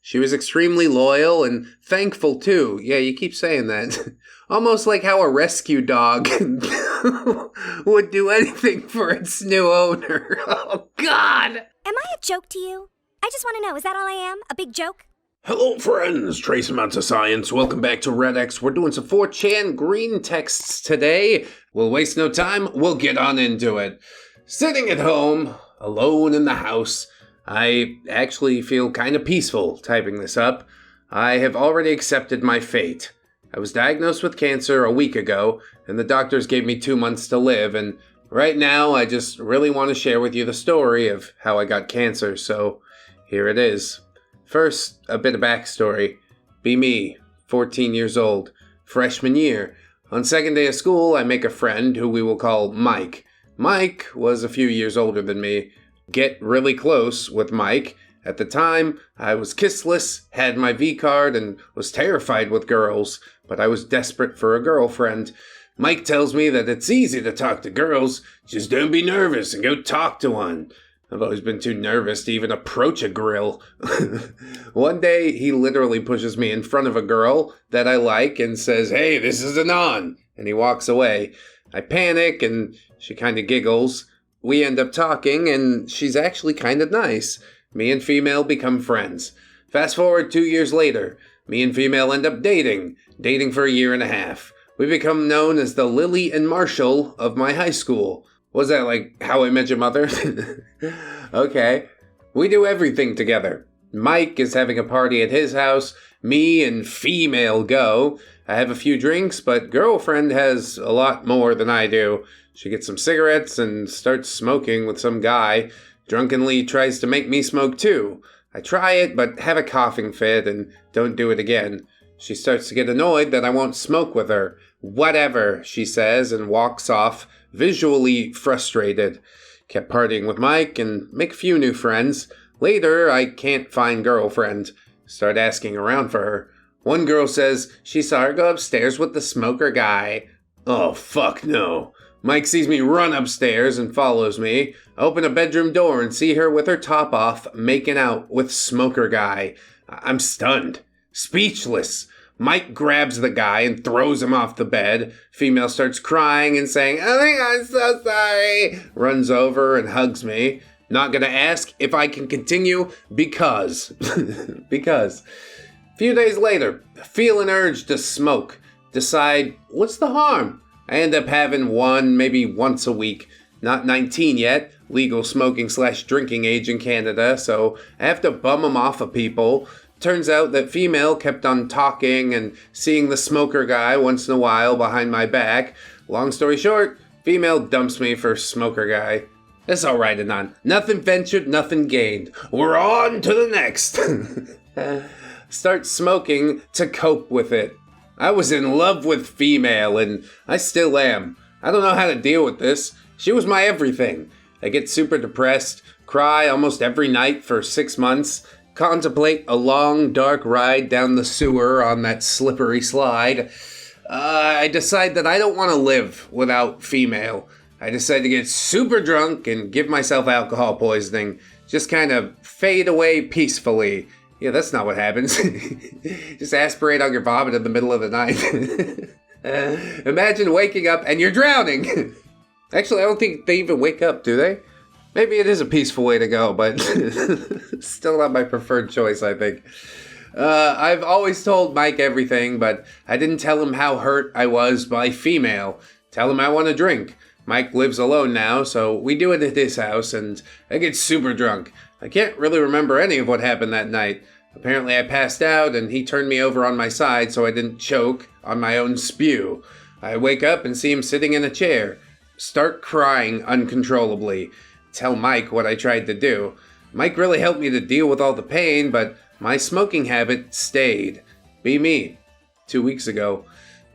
She was extremely loyal and thankful, too. Yeah, you keep saying that. Almost like how a rescue dog would do anything for its new owner. Oh, God! Am I a joke to you? I just want to know, is that all I am? A big joke? Hello, friends. Trace amounts of science. Welcome back to ReddX. We're doing some 4chan Greentexts today. We'll waste no time. We'll get on into it. Sitting at home, alone in the house, I actually feel kind of peaceful typing this up. I have already accepted my fate. I was diagnosed with cancer a week ago, and the doctors gave me 2 months to live, and right now I just really want to share with you the story of how I got cancer, so here it is. First, a bit of backstory. Be me, 14 years old, freshman year. On second day of school, I make a friend who we will call Mike. Mike was a few years older than me. Get really close with Mike. At the time, I was kissless, had my V-card, and was terrified with girls, but I was desperate for a girlfriend. Mike tells me that it's easy to talk to girls, just don't be nervous and go talk to one. I've always been too nervous to even approach a grill. One day, he literally pushes me in front of a girl that I like and says, "Hey, this is an on," and he walks away. I panic, and she kind of giggles. We end up talking, and she's actually kind of nice. Me and female become friends. Fast forward 2 years later, me and female end up dating for a year and a half. We become known as the Lily and Marshall of my high school. Was that like How I Met Your Mother? Okay. We do everything together. Mike is having a party at his house. Me and female go. I have a few drinks, but girlfriend has a lot more than I do. She gets some cigarettes and starts smoking with some guy. Drunkenly tries to make me smoke too. I try it, but have a coughing fit and don't do it again. She starts to get annoyed that I won't smoke with her. Whatever, she says, and walks off, visually frustrated. Kept partying with Mike and make a few new friends. Later, I can't find girlfriend. Start asking around for her. One girl says she saw her go upstairs with the smoker guy. Oh, fuck no. Mike sees me run upstairs and follows me. Open a bedroom door and see her with her top off, making out with smoker guy. I'm stunned. Speechless. Mike grabs the guy and throws him off the bed. Female starts crying and saying, "Oh my God, I'm so sorry." Runs over and hugs me. Not gonna ask if I can continue because. Because. Few days later, feel an urge to smoke. Decide, what's the harm? I end up having one, maybe once a week. Not 19 yet, legal smoking/drinking age in Canada, so I have to bum them off of people. Turns out that female kept on talking and seeing the smoker guy once in a while behind my back. Long story short, female dumps me for smoker guy. It's alright, Anon. Nothing ventured, nothing gained. We're on to the next. Start smoking to cope with it. I was in love with female, and I still am. I don't know how to deal with this. She was my everything. I get super depressed, cry almost every night for 6 months, contemplate a long, dark ride down the sewer on that slippery slide. I decide that I don't want to live without female. I decide to get super drunk and give myself alcohol poisoning. Just kind of fade away peacefully. Yeah, that's not what happens. Just aspirate on your vomit in the middle of the night. Imagine waking up and you're drowning. Actually, I don't think they even wake up, do they? Maybe it is a peaceful way to go, but still not my preferred choice, I think. I've always told Mike everything, but I didn't tell him how hurt I was by female. Tell him I want to drink. Mike lives alone now, so we do it at his house, and I get super drunk. I can't really remember any of what happened that night. Apparently I passed out, and he turned me over on my side so I didn't choke on my own spew. I wake up and see him sitting in a chair. Start crying uncontrollably. Tell Mike what I tried to do. Mike really helped me to deal with all the pain, but my smoking habit stayed. Be me. 2 weeks ago.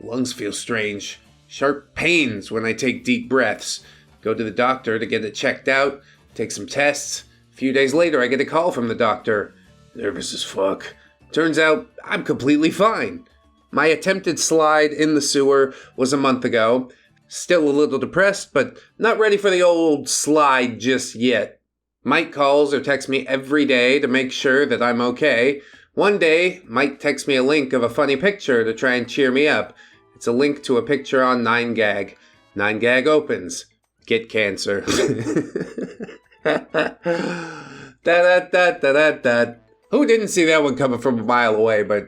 Lungs feel strange. Sharp pains when I take deep breaths. Go to the doctor to get it checked out. Take some tests. A few days later, I get a call from the doctor. Nervous as fuck. Turns out, I'm completely fine. My attempted slide in the sewer was a month ago. Still a little depressed, but not ready for the old slide just yet. Mike calls or texts me every day to make sure that I'm okay. One day, Mike texts me a link of a funny picture to try and cheer me up. It's a link to a picture on 9gag. 9gag opens. Get cancer. Da-da-da-da-da-da. Who didn't see that one coming from a mile away, but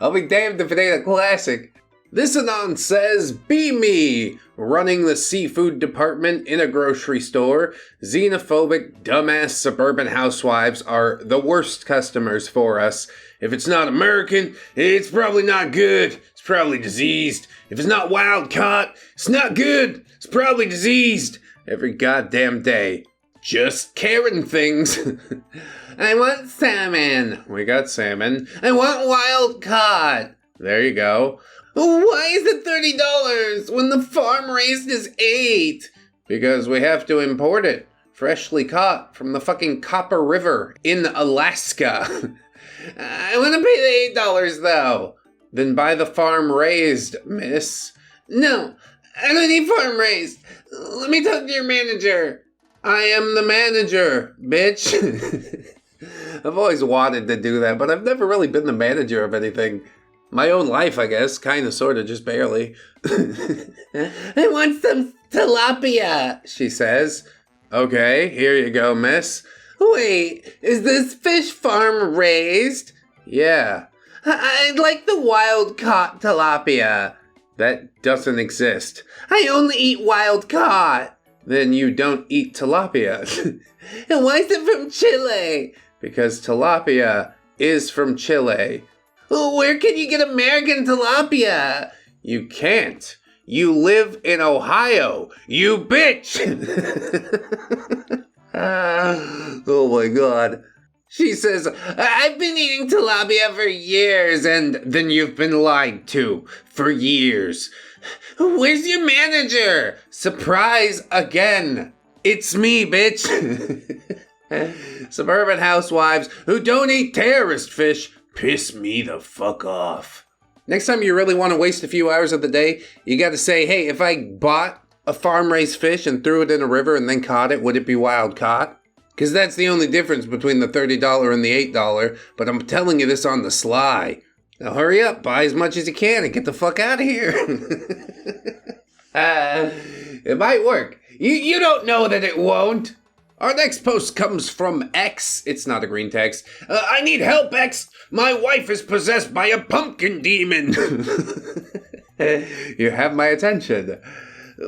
I'll be damned if it ain't a classic. This anon says, be me, running the seafood department in a grocery store. Xenophobic, dumbass suburban housewives are the worst customers for us. If it's not American, it's probably not good. It's probably diseased. If it's not wild caught, it's not good. It's probably diseased. Every goddamn day. Just Karen things. I want salmon. We got salmon. I want wild caught. There you go. Why is it $30 when the farm raised is $8? Because we have to import it. Freshly caught from the fucking Copper River in Alaska. I want to pay the $8 though. Then buy the farm raised, miss. No, I don't need farm raised. Let me talk to your manager. I am the manager, bitch. I've always wanted to do that, but I've never really been the manager of anything. My own life, I guess. Kind of, sort of, just barely. I want some tilapia, she says. Okay, here you go, miss. Wait, is this fish farm raised? Yeah. I'd like the wild-caught tilapia. That doesn't exist. I only eat wild-caught. Then you don't eat tilapia. And why is it from Chile? Because tilapia is from Chile. Where can you get American tilapia? You can't. You live in Ohio, you bitch! Oh my god. She says, I've been eating tilapia for years, and then you've been lied to for years. Where's your manager? Surprise again. It's me, bitch. Suburban housewives who don't eat terrorist fish piss me the fuck off. Next time you really want to waste a few hours of the day, you gotta say, hey, if I bought a farm-raised fish and threw it in a river and then caught it, would it be wild caught? Because that's the only difference between the $30 and the $8, but I'm telling you this on the sly. Now hurry up, buy as much as you can and get the fuck out of here. It might work. You don't know that it won't. Our next post comes from X. It's not a green text. I need help, X. My wife is possessed by a pumpkin demon. You have my attention.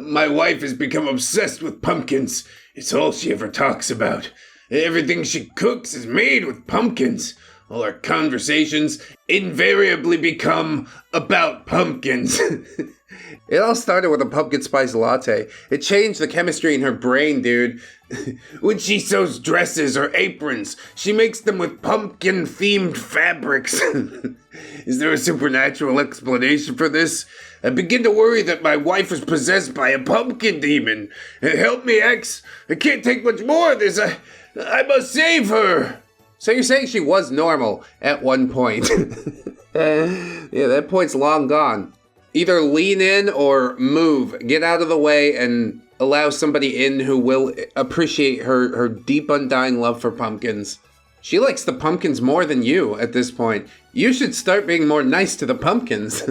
My wife has become obsessed with pumpkins. It's all she ever talks about. Everything she cooks is made with pumpkins. All our conversations invariably become about pumpkins. It all started with a pumpkin spice latte. It changed the chemistry in her brain, dude. When she sews dresses or aprons, she makes them with pumpkin-themed fabrics. Is there a supernatural explanation for this? I begin to worry that my wife is possessed by a pumpkin demon. Help me, X. I can't take much more of this. I must save her. So you're saying she was normal at one point. Yeah, that point's long gone. Either lean in or move. Get out of the way and allow somebody in who will appreciate her deep, undying love for pumpkins. She likes the pumpkins more than you at this point. You should start being more nice to the pumpkins.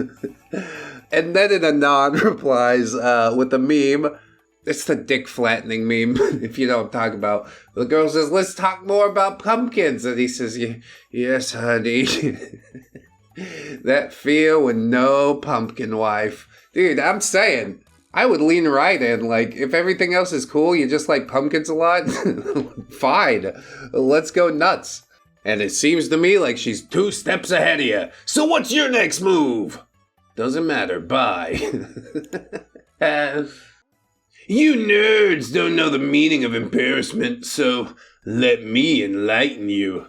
And then an anon replies with a meme. It's the dick flattening meme, if you know what I'm talking about. The girl says, let's talk more about pumpkins. And he says, yes, honey. That feel with no pumpkin wife. Dude, I'm saying, I would lean right in. Like, if everything else is cool, you just like pumpkins a lot, fine. Let's go nuts. And it seems to me like she's 2 steps ahead of you. So what's your next move? Doesn't matter, bye. You nerds don't know the meaning of embarrassment, so let me enlighten you.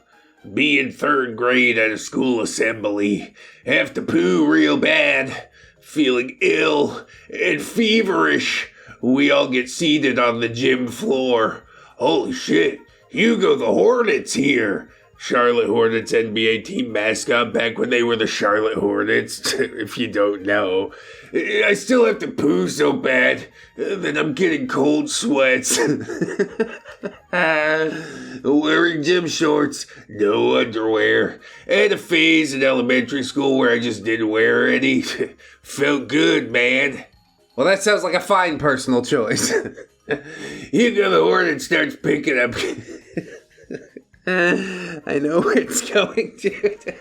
Be in 3rd grade at a school assembly, have to poo real bad, feeling ill and feverish. We all get seated on the gym floor. Holy shit, Hugo the Hornet's here. Charlotte Hornets NBA team mascot back when they were the Charlotte Hornets, if you don't know. I still have to poo so bad that I'm getting cold sweats. Wearing gym shorts, no underwear. I had a phase in elementary school where I just didn't wear any. Felt good, man. Well, that sounds like a fine personal choice. Hugo the Hornet starts picking up... I know where it's going to.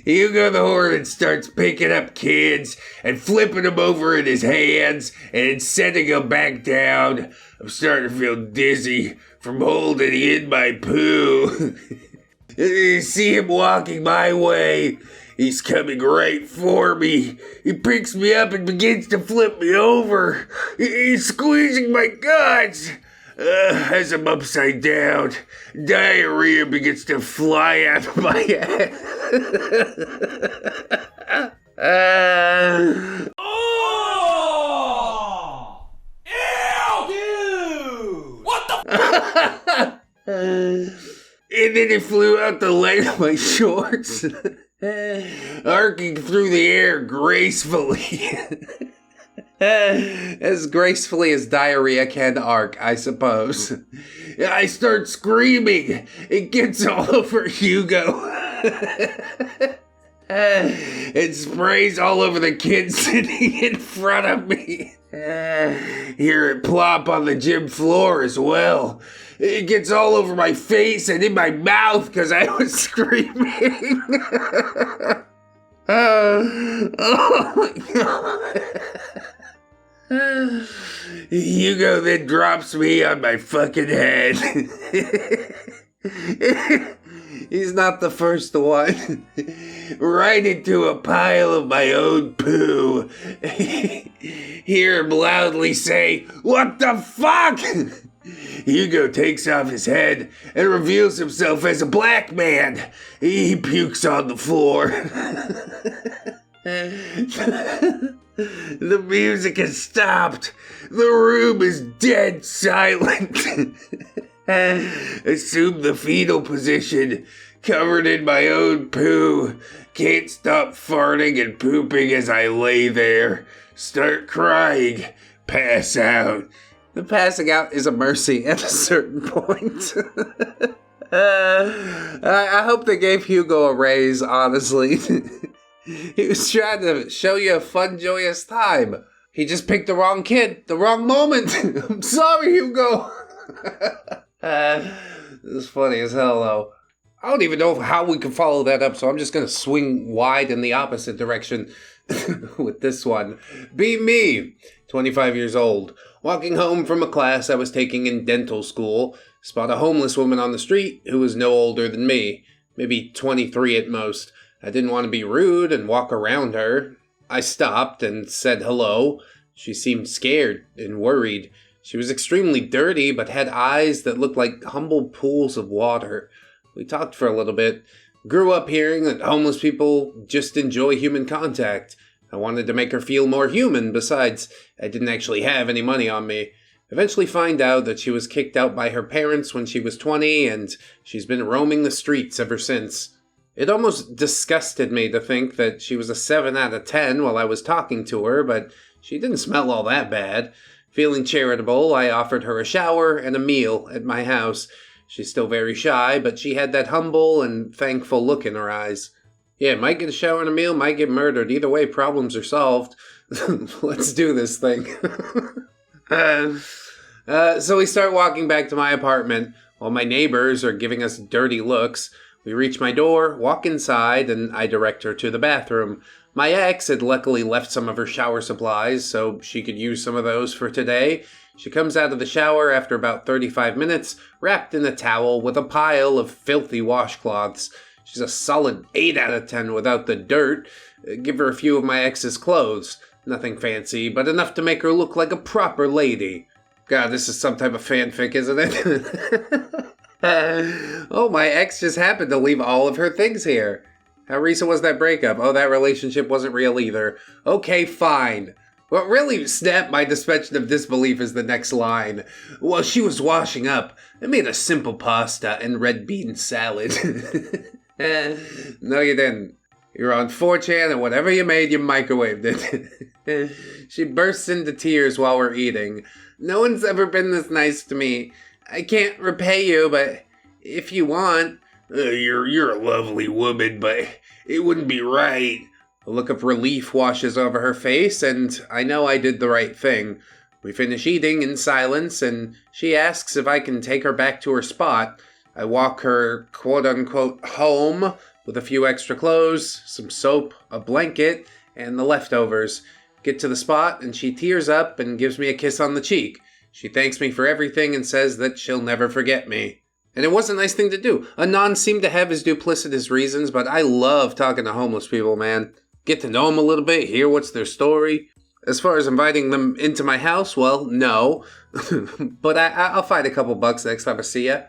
Hugo the Hornet starts picking up kids and flipping them over in his hands and setting them back down. I'm starting to feel dizzy from holding in my poo. You see him walking my way. He's coming right for me. He picks me up and begins to flip me over. He's squeezing my guts. As I'm upside down, diarrhea begins to fly out of my head. Oh! Ew! Dude! What the And then it flew out the leg of my shorts, arcing through the air gracefully. As gracefully as diarrhea can arc, I suppose. I start screaming. It gets all over Hugo. It sprays all over the kid sitting in front of me. Hear it plop on the gym floor as well. It gets all over my face and in my mouth because I was screaming. Oh my God. Hugo then drops me on my fucking head. He's not the first one. Right into a pile of my own poo. Hear him loudly say, "What the fuck?" Hugo takes off his head and reveals himself as a black man. He pukes on the floor. The music has stopped. The room is dead silent. Assume the fetal position, covered in my own poo. Can't stop farting and pooping as I lay there. Start crying. Pass out. The passing out is a mercy at a certain point. I hope they gave Hugo a raise, honestly. He was trying to show you a fun, joyous time. He just picked the wrong kid, the wrong moment. I'm sorry, Hugo. This is funny as hell, though. I don't even know how we can follow that up, so I'm just going to swing wide in the opposite direction with this one. Be me, 25 years old. Walking home from a class I was taking in dental school, spot a homeless woman on the street who was no older than me, maybe 23 at most. I didn't want to be rude and walk around her. I stopped and said hello. She seemed scared and worried. She was extremely dirty, but had eyes that looked like humble pools of water. We talked for a little bit. Grew up hearing that homeless people just enjoy human contact. I wanted to make her feel more human. Besides, I didn't actually have any money on me. Eventually find out that she was kicked out by her parents when she was 20, and she's been roaming the streets ever since. It almost disgusted me to think that she was a 7 out of 10 while I was talking to her, but she didn't smell all that bad. Feeling charitable, I offered her a shower and a meal at my house. She's still very shy, but she had that humble and thankful look in her eyes. Yeah, might get a shower and a meal, might get murdered. Either way, problems are solved. Let's do this thing. So we start walking back to my apartment while my neighbors are giving us dirty looks. We reach my door, walk inside, and I direct her to the bathroom. My ex had luckily left some of her shower supplies, so she could use some of those for today. She comes out of the shower after about 35 minutes, wrapped in a towel with a pile of filthy washcloths. She's a solid 8 out of 10 without the dirt. Give her a few of my ex's clothes. Nothing fancy, but enough to make her look like a proper lady. God, this is some type of fanfic, isn't it? Oh, my ex just happened to leave all of her things here. How recent was that breakup? Oh, that relationship wasn't real either. Okay, fine. What really snapped my suspension of disbelief is the next line. While she was washing up, I made a simple pasta and red bean salad. No, you didn't. You were on 4chan and whatever you made, you microwaved it. She bursts into tears while we're eating. No one's ever been this nice to me. I can't repay you, but if you want... You're a lovely woman, but it wouldn't be right. A look of relief washes over her face, and I know I did the right thing. We finish eating in silence, and she asks if I can take her back to her spot. I walk her quote-unquote home with a few extra clothes, some soap, a blanket, and the leftovers. Get to the spot, and she tears up and gives me a kiss on the cheek. She thanks me for everything and says that she'll never forget me. And it was a nice thing to do. Anon seemed to have his duplicitous reasons, but I love talking to homeless people, man. Get to know them a little bit, hear what's their story. As far as inviting them into my house, well, no. But I'll find a couple bucks next time I see ya.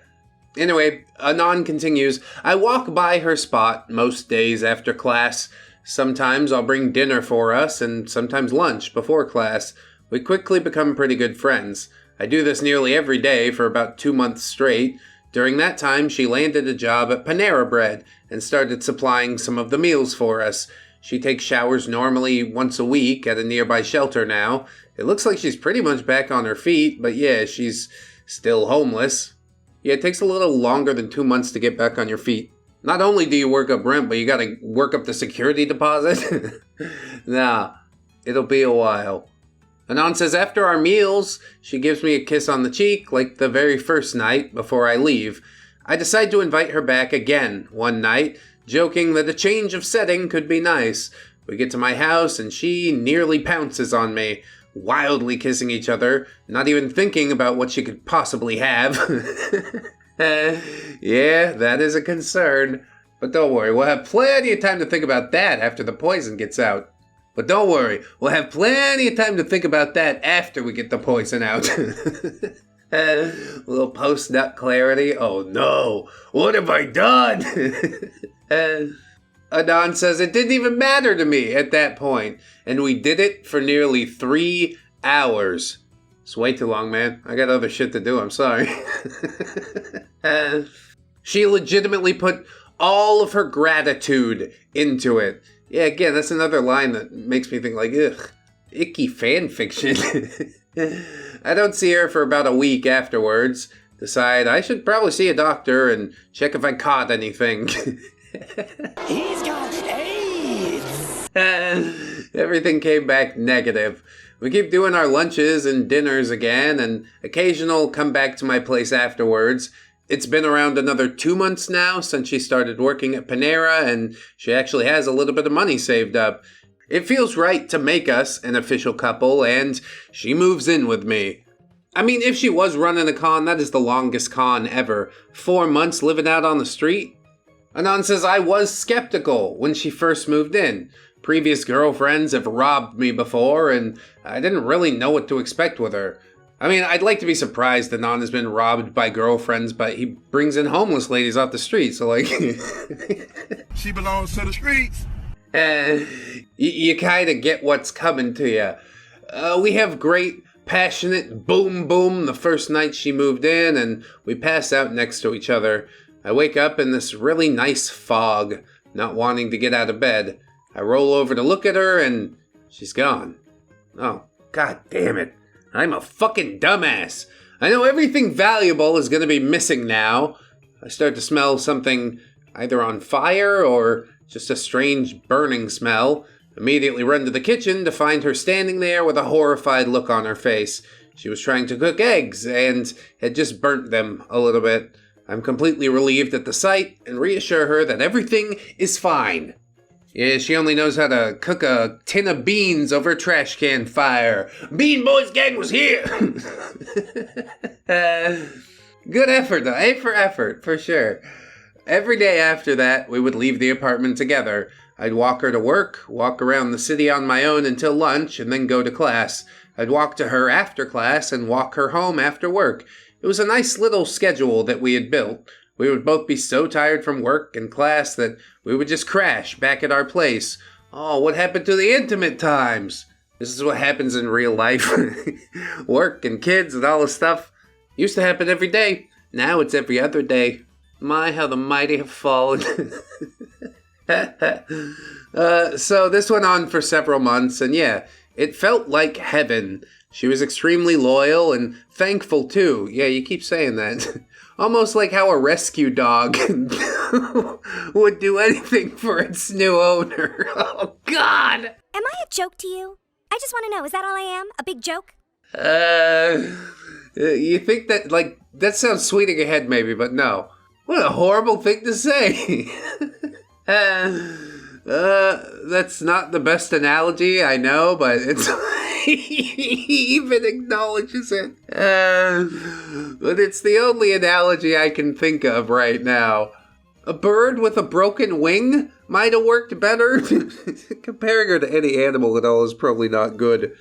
Anyway, Anon continues. I walk by her spot most days after class. Sometimes I'll bring dinner for us, and sometimes lunch before class. We quickly become pretty good friends. I do this nearly every day for about 2 months straight. During that time, she landed a job at Panera Bread and started supplying some of the meals for us. She takes showers normally once a week at a nearby shelter now. It looks like she's pretty much back on her feet, but yeah, she's still homeless. Yeah, it takes a little longer than 2 months to get back on your feet. Not only do you work up rent, but you gotta work up the security deposit. Nah, it'll be a while. Anon says after our meals, she gives me a kiss on the cheek like the very first night before I leave. I decide to invite her back again one night, joking that a change of setting could be nice. We get to my house and she nearly pounces on me, wildly kissing each other, not even thinking about what she could possibly have. Yeah, that is a concern. But don't worry, we'll have plenty of time to think about that after the poison gets out. But don't worry, we'll have plenty of time to think about that after we get the poison out. A little post-nut clarity. Oh no, what have I done? Anon says it didn't even matter to me at that point, and we did it for nearly 3 hours. It's way too long, man. I got other shit to do, I'm sorry. She legitimately put all of her gratitude into it. Yeah, again, that's another line that makes me think like, ugh, icky fan fiction. I don't see her for about a week afterwards. Decide I should probably see a doctor and check if I caught anything. He's got AIDS! Everything came back negative. We keep doing our lunches and dinners again, and occasional come back to my place afterwards. It's been around another 2 months now since she started working at Panera, and she actually has a little bit of money saved up. It feels right to make us an official couple, and she moves in with me. I mean, if she was running a con, that is the longest con ever. 4 months living out on the street? Anon says I was skeptical when she first moved in. Previous girlfriends have robbed me before, and I didn't really know what to expect with her. I mean, I'd like to be surprised that Anon has been robbed by girlfriends, but he brings in homeless ladies off the street, so like... She belongs to the streets. You kind of get what's coming to you. We have great, passionate boom boom the first night she moved in, and we pass out next to each other. I wake up in this really nice fog, not wanting to get out of bed. I roll over to look at her, and she's gone. Oh, god damn it. I'm a fucking dumbass. I know everything valuable is going to be missing now. I start to smell something either on fire or just a strange burning smell. Immediately run to the kitchen to find her standing there with a horrified look on her face. She was trying to cook eggs and had just burnt them a little bit. I'm completely relieved at the sight and reassure her that everything is fine. Yeah, she only knows how to cook a tin of beans over a trash can fire. Bean Boys gang was here! Good effort, though. A for effort, for sure. Every day after that, we would leave the apartment together. I'd walk her to work, walk around the city on my own until lunch, and then go to class. I'd walk to her after class and walk her home after work. It was a nice little schedule that we had built. We would both be so tired from work and class that we would just crash back at our place. Oh, what happened to the intimate times? This is what happens in real life. Work and kids and all this stuff. Used to happen every day. Now it's every other day. My, how the mighty have fallen. So this went on for several months, and yeah, it felt like heaven. She was extremely loyal and thankful too. Yeah, you keep saying that. Almost like how a rescue dog would do anything for its new owner. Oh, God! Am I a joke to you? I just want to know, is that all I am? A big joke? You think that, like, that sounds sweet in your head maybe, but no. What a horrible thing to say. That's not the best analogy, I know, but it's... he even acknowledges it. But it's the only analogy I can think of right now. A bird with a broken wing might have worked better. Comparing her to any animal at all is probably not good.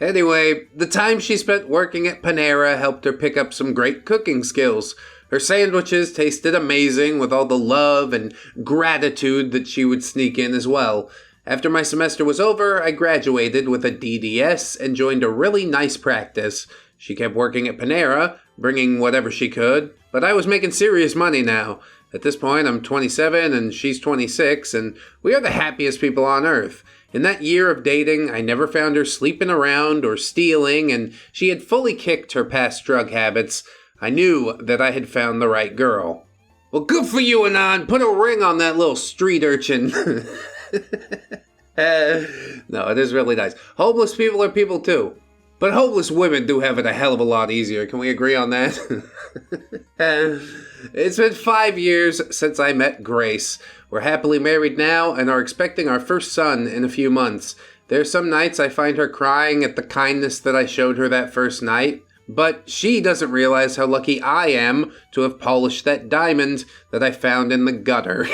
Anyway, the time she spent working at Panera helped her pick up some great cooking skills. Her sandwiches tasted amazing with all the love and gratitude that she would sneak in as well. After my semester was over, I graduated with a DDS and joined a really nice practice. She kept working at Panera, bringing whatever she could, but I was making serious money now. At this point, I'm 27 and she's 26, and we are the happiest people on earth. In that year of dating, I never found her sleeping around or stealing, and she had fully kicked her past drug habits. I knew that I had found the right girl. Well, good for you, Anon. Put a ring on that little street urchin. No, it is really nice. Homeless people are people too. But homeless women do have it a hell of a lot easier. Can we agree on that? It's been 5 years since I met Grace. We're happily married now and are expecting our first son in a few months. There are some nights I find her crying at the kindness that I showed her that first night. But she doesn't realize how lucky I am to have polished that diamond that I found in the gutter.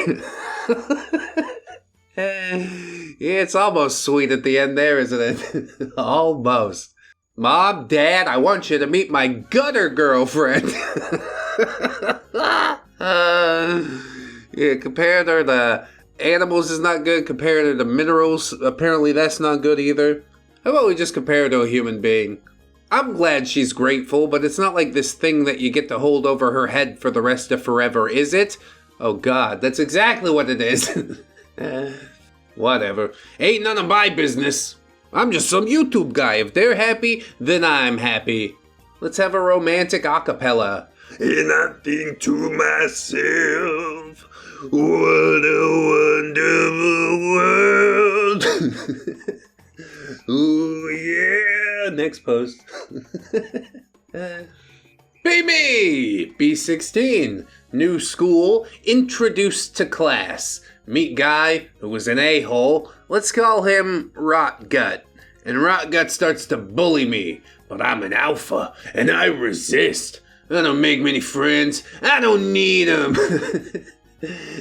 Yeah, it's almost sweet at the end there, isn't it? Almost. Mom, Dad, I want you to meet my gutter girlfriend. Yeah, comparing her to animals is not good. Comparing her to minerals, apparently that's not good either. How about we just compare her to a human being? I'm glad she's grateful, but it's not like this thing that you get to hold over her head for the rest of forever, is it? Oh God, that's exactly what it is. Whatever. Ain't none of my business. I'm just some YouTube guy. If they're happy, then I'm happy. Let's have a romantic acapella. And I think to myself, what a wonderful world. Ooh, yeah. Next post. Be me! B16. New school. Introduced to class. Meet guy who was an a-hole. Let's call him Rotgut. And Rotgut starts to bully me. But I'm an alpha, and I resist. I don't make many friends. I don't need them.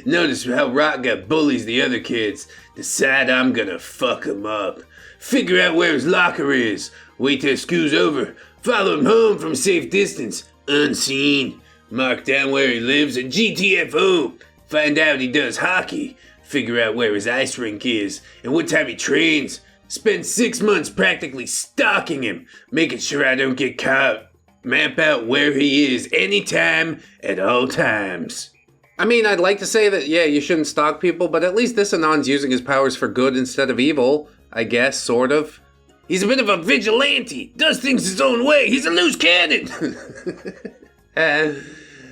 Notice how Rotgut bullies the other kids. Decide I'm gonna fuck him up. Figure out where his locker is. Wait till school's over. Follow him home from a safe distance. Unseen. Mark down where he lives and GTFO. Find out he does hockey. Figure out where his ice rink is and what time he trains. Spend 6 months practically stalking him, making sure I don't get caught. Map out where he is anytime, at all times. I mean, I'd like to say that, yeah, you shouldn't stalk people, but at least this Anon's using his powers for good instead of evil. I guess, sort of. He's a bit of a vigilante. Does things his own way. He's a loose cannon. I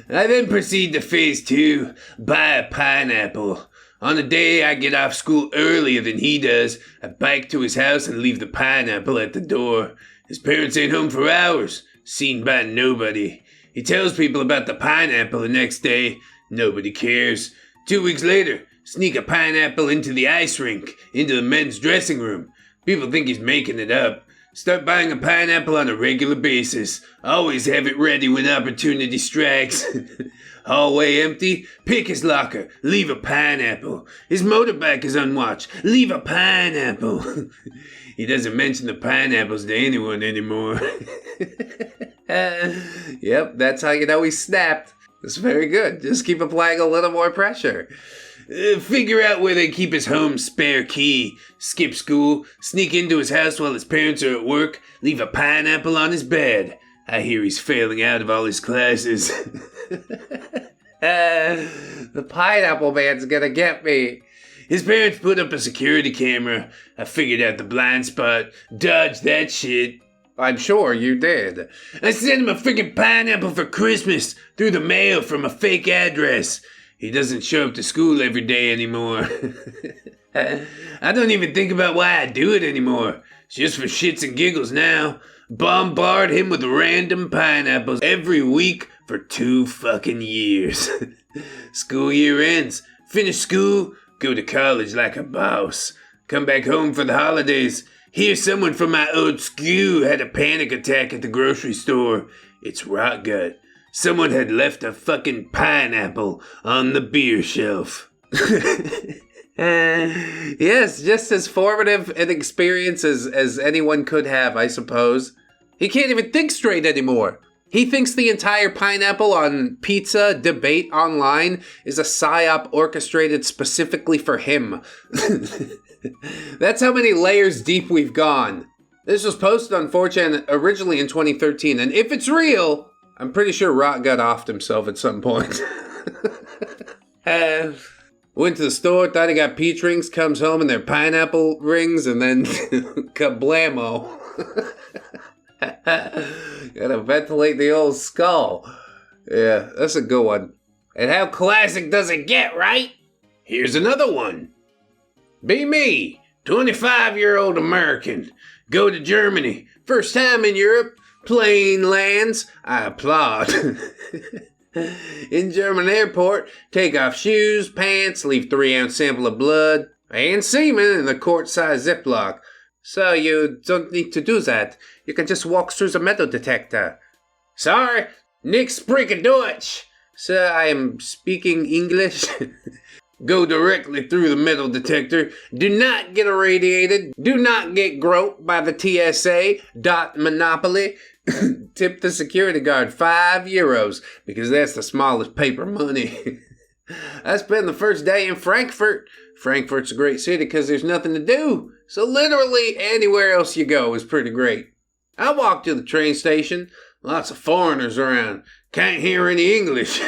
then proceed to phase 2. Buy a pineapple. On a day I get off school earlier than he does, I bike to his house and leave the pineapple at the door. His parents ain't home for hours. Seen by nobody. He tells people about the pineapple the next day. Nobody cares. 2 weeks later, sneak a pineapple into the ice rink, into the men's dressing room. People think he's making it up. Start buying a pineapple on a regular basis. Always have it ready when opportunity strikes. Hallway empty? Pick his locker. Leave a pineapple. His motorbike is unwatched. Leave a pineapple. He doesn't mention the pineapples to anyone anymore. Yep, that's how you know he snapped. It's very good. Just keep applying a little more pressure. Figure out where they keep his home spare key. Skip school, sneak into his house while his parents are at work, leave a pineapple on his bed. I hear he's failing out of all his classes. The pineapple man's gonna get me. His parents put up a security camera. I figured out the blind spot. Dodged that shit. I'm sure you did. I sent him a freaking pineapple for Christmas through the mail from a fake address. He doesn't show up to school every day anymore. I don't even think about why I do it anymore. It's just for shits and giggles now. Bombard him with random pineapples every week for 2 fucking years. School year ends. Finish school. Go to college like a boss. Come back home for the holidays. Hear someone from my old school had a panic attack at the grocery store. It's rot gut. Someone had left a fucking pineapple on the beer shelf. Yes, just as formative an experience as anyone could have, I suppose. He can't even think straight anymore. He thinks the entire pineapple on pizza debate online is a psyop orchestrated specifically for him. That's how many layers deep we've gone. This was posted on 4chan originally in 2013, and if it's real, I'm pretty sure Rot got offed himself at some point. Went to the store, thought he got peach rings, comes home and they're pineapple rings, and then kablamo. Gotta ventilate the old skull. Yeah, that's a good one. And how classic does it get, right? Here's another one. Be me, 25-year-old American. Go to Germany. First time in Europe. Plane lands. I applaud. In German airport, take off shoes, pants, leave 3-ounce sample of blood, and semen in the quart-size Ziploc. So you don't need to do that. You can just walk through the metal detector. Sorry, nix sprechen Deutsch. Sir, I am speaking English. Go directly through the metal detector. Do not get irradiated. Do not get groped by the TSA. Monopoly. Tip the security guard €5 because that's the smallest paper money. I spent the first day in Frankfurt. Frankfurt's a great city because there's nothing to do. So literally anywhere else you go is pretty great. I walked to the train station. Lots of foreigners around. Can't hear any English.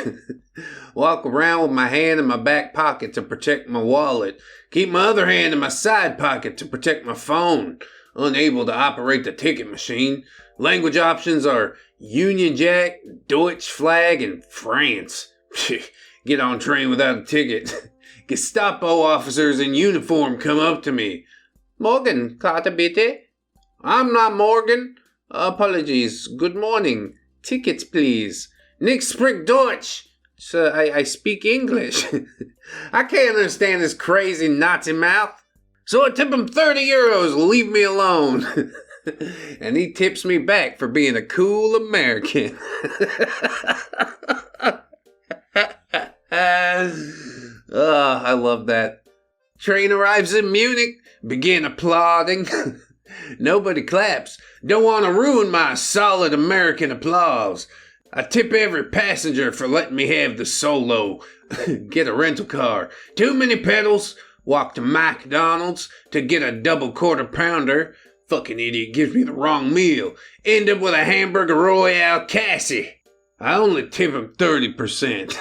Walk around with my hand in my back pocket to protect my wallet. Keep my other hand in my side pocket to protect my phone. Unable to operate the ticket machine. Language options are Union Jack, Deutsch flag, and France. Get on train without a ticket. Gestapo officers in uniform come up to me. Morgen, Karte bitte? I'm not Morgan. Apologies. Good morning. Tickets, please. Nix spricht Deutsch. Sir, I speak English. I can't understand this crazy Nazi mouth. So I tip him €30. Leave me alone. And he tips me back for being a cool American. Oh, I love that. Train arrives in Munich. Begin applauding. Nobody claps. Don't want to ruin my solid American applause. I tip every passenger for letting me have the solo. Get a rental car. Too many pedals. Walk to McDonald's to get a double quarter pounder. Fucking idiot gives me the wrong meal. End up with a hamburger royale Cassie. I only tip him 30%.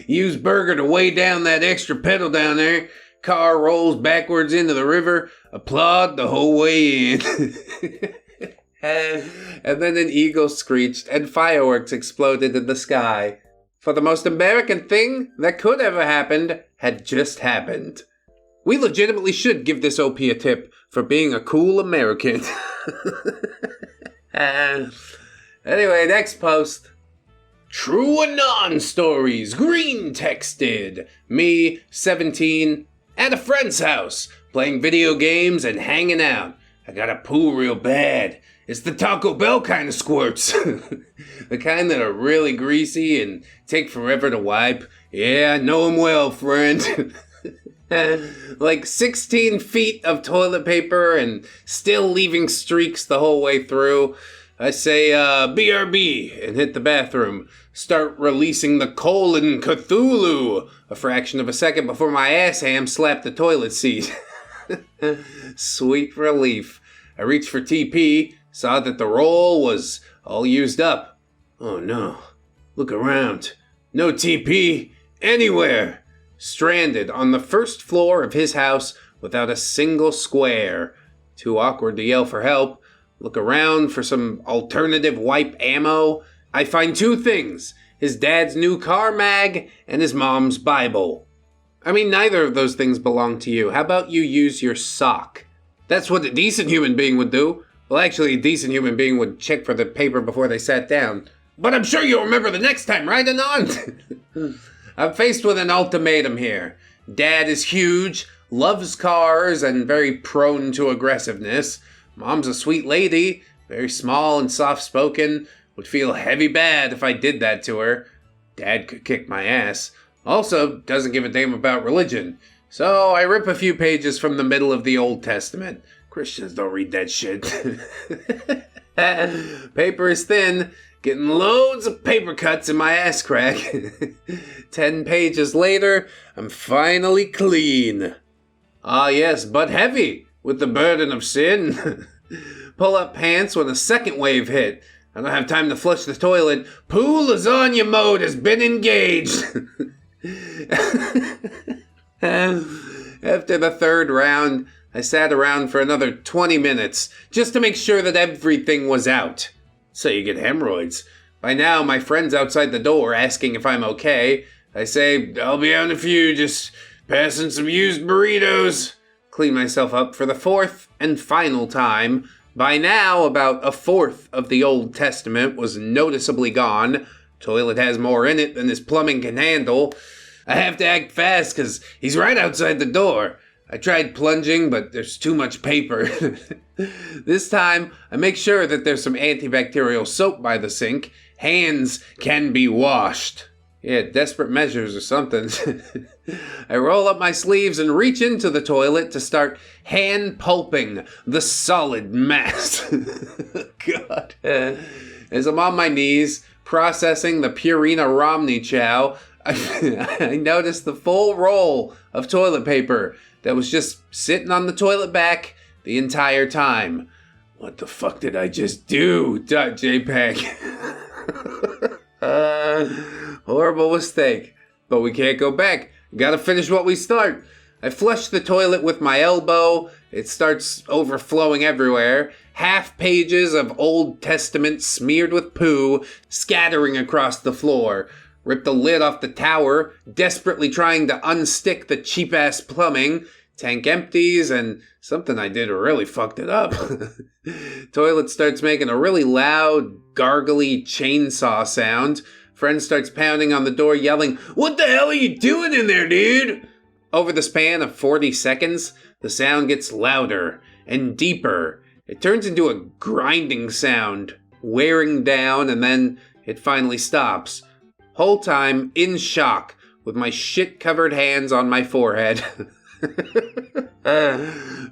Use burger to weigh down that extra pedal down there. Car rolls backwards into the river. Applaud the whole way in. And then an eagle screeched and fireworks exploded in the sky. For the most American thing that could ever happened had just happened. We legitimately should give this OP a tip for being a cool American. Anyway, next post. True Anon stories. Greentexted. Me, 17, at a friend's house, playing video games and hanging out. I gotta poo real bad. It's the Taco Bell kind of squirts. The kind that are really greasy and take forever to wipe. Yeah, I know 'em well, friend. Like 16 feet of toilet paper and still leaving streaks the whole way through. I say, BRB, and hit the bathroom. Start releasing the colon Cthulhu. A fraction of a second before my ass ham slapped the toilet seat. Sweet relief. I reached for TP, saw that the roll was all used up. Oh no. Look around. No TP anywhere. Stranded on the first floor of his house without a single square. Too awkward to yell for help. Look around for some alternative wipe ammo. I find two things. His dad's new car mag and his mom's Bible. I mean, neither of those things belong to you. How about you use your sock? That's what a decent human being would do. Well, actually, a decent human being would check for the paper before they sat down. But I'm sure you'll remember the next time, right, Anon? I'm faced with an ultimatum here. Dad is huge, loves cars, and very prone to aggressiveness. Mom's a sweet lady, very small and soft-spoken. Would feel heavy bad if I did that to her. Dad could kick my ass. Also, doesn't give a damn about religion. So I rip a few pages from the middle of the Old Testament. Christians don't read that shit. Paper is thin. Getting loads of paper cuts in my ass crack. 10 pages later, I'm finally clean. Ah yes, but heavy, with the burden of sin. Pull up pants when a second wave hit. I don't have time to flush the toilet. Poo lasagna mode has been engaged. After the third round, I sat around for another 20 minutes, just to make sure that everything was out. So you get hemorrhoids. By now, my friend's outside the door asking if I'm okay. I say, I'll be out in a few, just passing some used burritos. Clean myself up for the fourth and final time. By now, about a fourth of the Old Testament was noticeably gone. Toilet has more in it than his plumbing can handle. I have to act fast because he's right outside the door. I tried plunging, but there's too much paper. This time, I make sure that there's some antibacterial soap by the sink. Hands can be washed. Yeah, desperate measures or something. I roll up my sleeves and reach into the toilet to start hand pulping the solid mass. God. As I'm on my knees, processing the Purina Romney chow, I noticed the full roll of toilet paper that was just sitting on the toilet back the entire time. What the fuck did I just do? .jpg. Horrible mistake. But we can't go back. Gotta finish what we start. I flush the toilet with my elbow. It starts overflowing everywhere. Half pages of Old Testament smeared with poo, scattering across the floor. Rip the lid off the tower, desperately trying to unstick the cheap-ass plumbing. Tank empties, and something I did really fucked it up. Toilet starts making a really loud, gargly chainsaw sound. Friend starts pounding on the door, yelling, "What the hell are you doing in there, dude?" Over the span of 40 seconds, the sound gets louder and deeper. It turns into a grinding sound, wearing down, and then it finally stops. Whole time in shock, with my shit-covered hands on my forehead.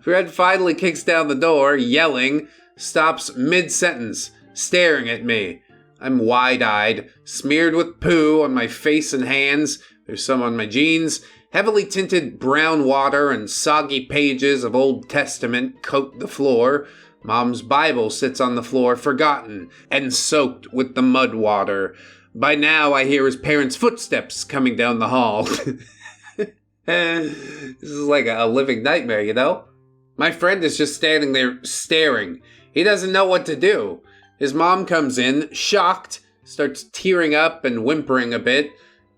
Fred finally kicks down the door, yelling, stops mid-sentence, staring at me. I'm wide-eyed, smeared with poo on my face and hands. There's some on my jeans. Heavily tinted brown water and soggy pages of Old Testament coat the floor. Mom's Bible sits on the floor, forgotten and soaked with the mud water. By now, I hear his parents' footsteps coming down the hall. This is like a living nightmare, you know? My friend is just standing there staring. He doesn't know what to do. His mom comes in, shocked, starts tearing up and whimpering a bit.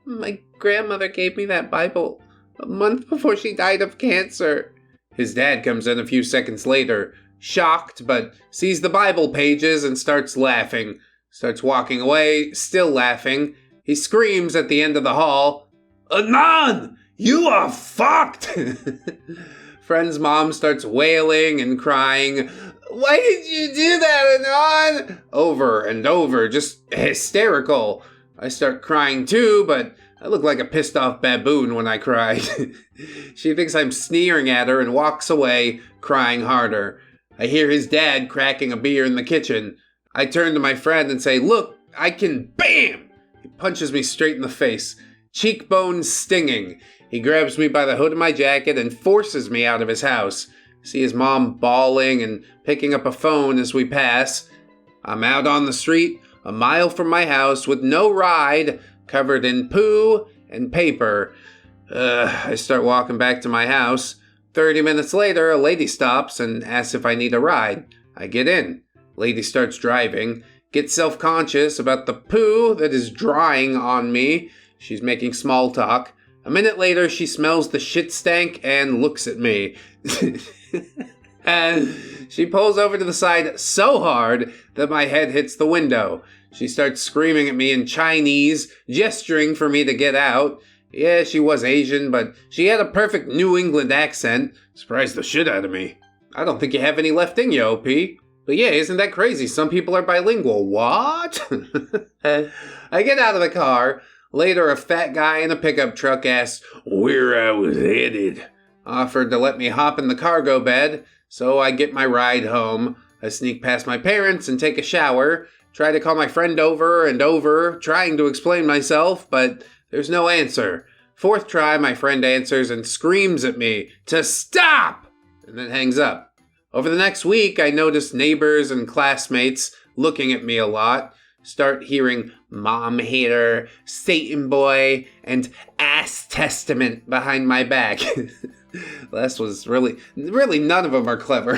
My grandmother gave me that Bible a month before she died of cancer. His dad comes in a few seconds later, shocked, but sees the Bible pages and starts laughing. Starts walking away, still laughing. He screams at the end of the hall, "Anon! You are fucked!" Friend's mom starts wailing and crying, "Why did you do that, Anon?" Over and over, just hysterical. I start crying too, but I look like a pissed off baboon when I cried. She thinks I'm sneering at her and walks away, crying harder. I hear his dad cracking a beer in the kitchen. I turn to my friend and say, "Look, I can," BAM! He punches me straight in the face, cheekbones stinging. He grabs me by the hood of my jacket and forces me out of his house. I see his mom bawling and picking up a phone as we pass. I'm out on the street, a mile from my house, with no ride, covered in poo and paper. I start walking back to my house. 30 minutes later, a lady stops and asks if I need a ride. I get in. Lady starts driving, gets self-conscious about the poo that is drying on me. She's making small talk. A minute later, she smells the shit stank and looks at me. And she pulls over to the side so hard that my head hits the window. She starts screaming at me in Chinese, gesturing for me to get out. Yeah, she was Asian, but she had a perfect New England accent. Surprised the shit out of me. I don't think you have any left in you, OP. But yeah, isn't that crazy? Some people are bilingual. What? I get out of the car. Later, a fat guy in a pickup truck asks where I was headed. Offered to let me hop in the cargo bed, so I get my ride home. I sneak past my parents and take a shower. Try to call my friend over and over, trying to explain myself, but there's no answer. Fourth try, my friend answers and screams at me to stop, and then hangs up. Over the next week, I noticed neighbors and classmates looking at me a lot. Start hearing mom hater, Satan boy, and ass testament behind my back. Last was really none of them are clever.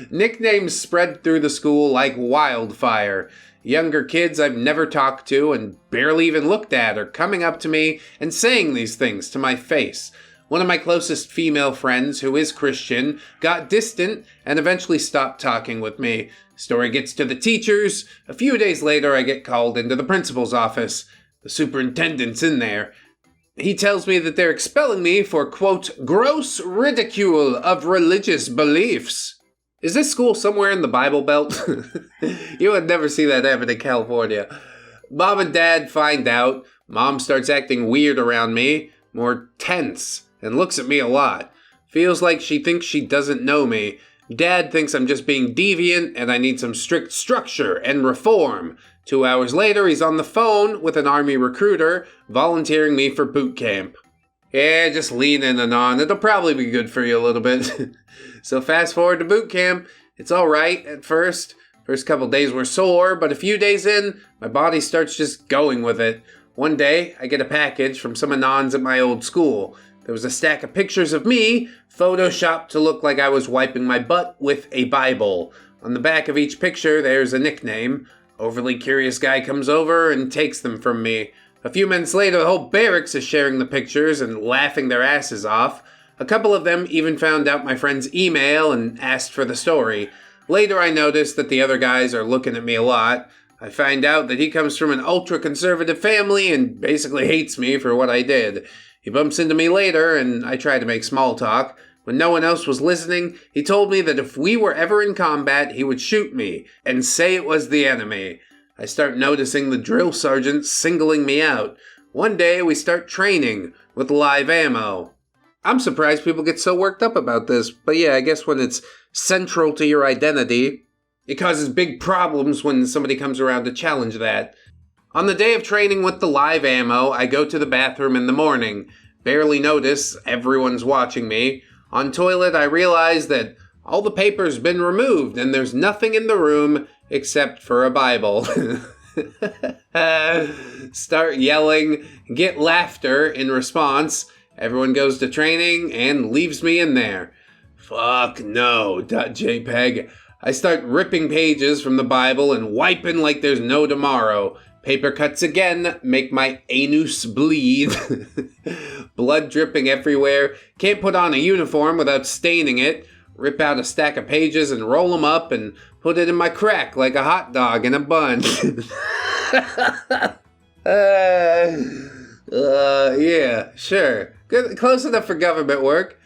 Nicknames spread through the school like wildfire. Younger kids I've never talked to and barely even looked at are coming up to me and saying these things to my face. One of my closest female friends, who is Christian, got distant and eventually stopped talking with me. Story gets to the teachers. A few days later, I get called into the principal's office. The superintendent's in there. He tells me that they're expelling me for, quote, gross ridicule of religious beliefs. Is this school somewhere in the Bible Belt? You would never see that happen in California. Mom and Dad find out. Mom starts acting weird around me, more tense, and looks at me a lot. Feels like she thinks she doesn't know me. Dad thinks I'm just being deviant and I need some strict structure and reform. 2 hours later, he's on the phone with an army recruiter volunteering me for boot camp. Yeah, just lean in and on. It'll probably be good for you a little bit. So fast forward to boot camp. It's all right at first. First couple days were sore, but a few days in, my body starts just going with it. One day, I get a package from some anons at my old school. There was a stack of pictures of me, photoshopped to look like I was wiping my butt with a Bible. On the back of each picture, there's a nickname. Overly curious guy comes over and takes them from me. A few minutes later, the whole barracks is sharing the pictures and laughing their asses off. A couple of them even found out my friend's email and asked for the story. Later, I noticed that the other guys are looking at me a lot. I find out that he comes from an ultra-conservative family and basically hates me for what I did. He bumps into me later, and I try to make small talk. When no one else was listening, he told me that if we were ever in combat, he would shoot me and say it was the enemy. I start noticing the drill sergeant singling me out. One day, we start training with live ammo. I'm surprised people get so worked up about this, but yeah, I guess when it's central to your identity, it causes big problems when somebody comes around to challenge that. On the day of training with the live ammo, I go to the bathroom in the morning. Barely notice everyone's watching me. On toilet, I realize that all the paper's been removed and there's nothing in the room except for a Bible. Start yelling, get laughter in response. Everyone goes to training and leaves me in there. Fuck no, .jpg. I start ripping pages from the Bible and wiping like there's no tomorrow. Paper cuts again make my anus bleed. Blood dripping everywhere. Can't put on a uniform without staining it. Rip out a stack of pages and roll them up and put it in my crack like a hot dog in a bun. Yeah, sure. Good, close enough for government work.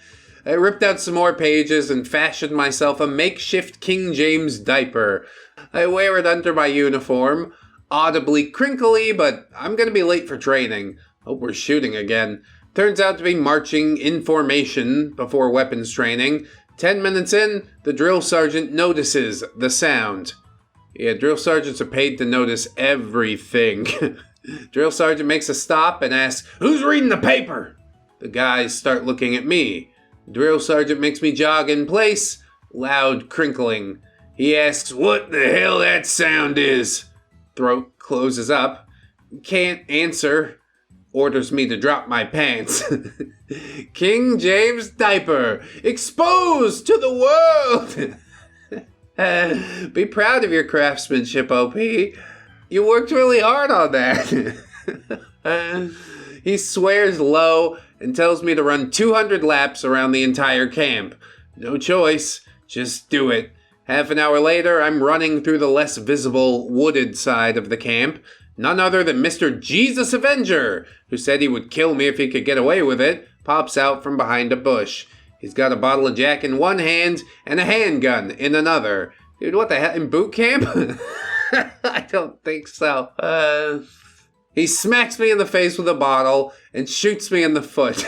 I ripped out some more pages and fashioned myself a makeshift King James diaper. I wear it under my uniform. Audibly crinkly, but I'm gonna be late for training. Hope we're shooting again. Turns out to be marching in formation before weapons training. 10 minutes in, the drill sergeant notices the sound. Yeah, drill sergeants are paid to notice everything. Drill sergeant makes a stop and asks, "Who's reading the paper?" The guys start looking at me. Drill sergeant makes me jog in place. Loud crinkling. He asks what the hell that sound is. Throat closes up. Can't answer. Orders me to drop my pants. King James diaper. Exposed to the world. Be proud of your craftsmanship, OP. You worked really hard on that. He swears low and tells me to run 200 laps around the entire camp. No choice. Just do it. Half an hour later, I'm running through the less visible, wooded side of the camp. None other than Mr. Jesus Avenger, who said he would kill me if he could get away with it, pops out from behind a bush. He's got a bottle of Jack in one hand and a handgun in another. Dude, what the hell? In boot camp? I don't think so. He smacks me in the face with a bottle and shoots me in the foot.